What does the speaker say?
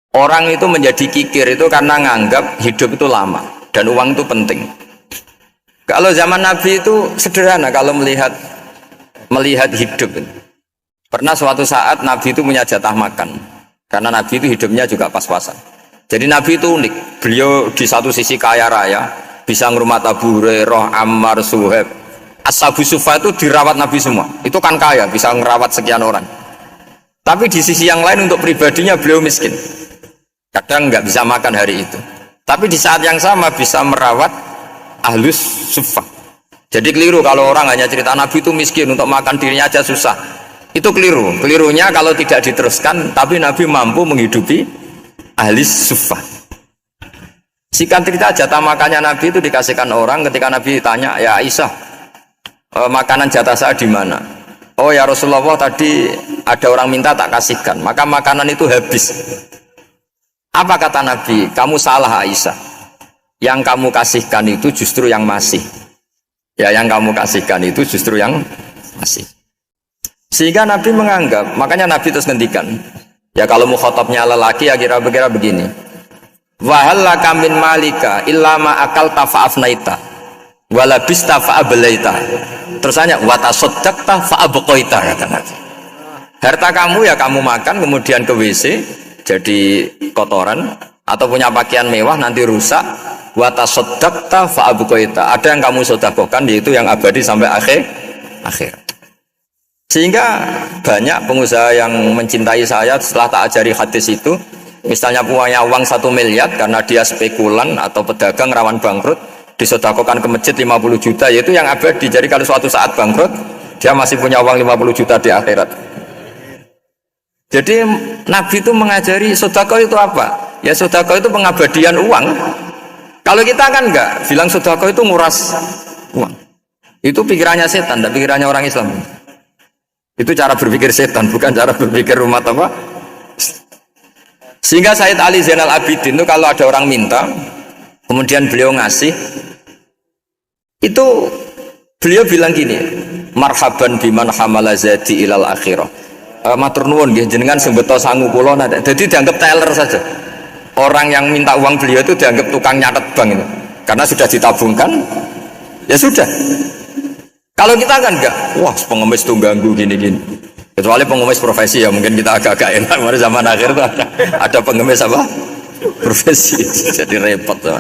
Orang itu menjadi kikir itu karena nganggap hidup itu lama dan uang itu penting. Kalau zaman Nabi itu sederhana kalau melihat hidup. Pernah suatu saat Nabi itu punya jatah makan karena Nabi itu hidupnya juga pas-pasan. Jadi Nabi itu unik. Beliau di satu sisi kaya raya, bisa ngurmat Abu Hurairah, Ammar, Suhaib. Ashabu Sufa itu dirawat Nabi semua. Itu kan kaya, bisa ngerawat sekian orang. Tapi di sisi yang lain untuk pribadinya beliau miskin. Kadang nggak bisa makan hari itu. Tapi di saat yang sama bisa merawat ahlus suffah. Jadi keliru kalau orang hanya cerita Nabi itu miskin, untuk makan dirinya aja susah. Itu keliru. Kelirunya kalau tidak diteruskan, tapi Nabi mampu menghidupi ahlis suffah. Singkat cerita jatah makannya Nabi itu dikasihkan orang ketika Nabi ditanya, ya Aisyah, makanan jatah saya di mana? Oh ya Rasulullah, tadi ada orang minta tak kasihkan, maka makanan itu habis. Apa kata Nabi? Kamu salah Aisyah. Yang kamu kasihkan itu justru yang masih. Ya, yang kamu kasihkan itu justru yang masih. Sehingga Nabi menganggap, makanya Nabi terus ngendikan. Ya kalau mukhatabnya lelaki ya kira-kira begini. Wahal laka min malika illa ma akalta fa'afnaita walabista fa'ablaita. Terus hanya watasaddaqta fa'abqaita kata Nabi. Harta kamu ya kamu makan kemudian ke WC jadi kotoran, atau punya pakaian mewah nanti rusak. Watasaddaqta fa'abqaita. Ada yang kamu sedekahkan yaitu yang abadi sampai akhir. Sehingga banyak pengusaha yang mencintai saya setelah tak ajari hadis itu, misalnya punya uang 1 miliar karena dia spekulan atau pedagang rawan bangkrut, disedekahkan ke masjid 50 juta, yaitu yang abadi. Jadi kalau suatu saat bangkrut, dia masih punya uang 50 juta di akhirat. Jadi Nabi itu mengajari sedekah itu apa? Ya sedekah itu pengabadian uang. Kalau kita kan enggak, bilang sedekah itu nguras uang. Itu pikirannya setan, dan pikirannya orang Islam. Itu cara berpikir setan, bukan cara berpikir umat apa. Sehingga Sayyid Ali Zainal Abidin itu kalau ada orang minta, kemudian beliau ngasih, itu beliau bilang gini, marhaban biman hamala zadi ilal akhirah. Matur nuwun nggih jenengan sing beto sangu kula nate. Jadi dianggap teller saja. Orang yang minta uang beliau itu dianggap tukang nyatet bank itu. Karena sudah ditabungkan, ya sudah. Kalau kita kan enggak, wah pengemis tuh ganggu gini-gini. Kecuali pengemis profesi ya mungkin kita agak-agak enak. Mari zaman akhir tuh ada pengemis apa? Profesi. Jadi repot tuh.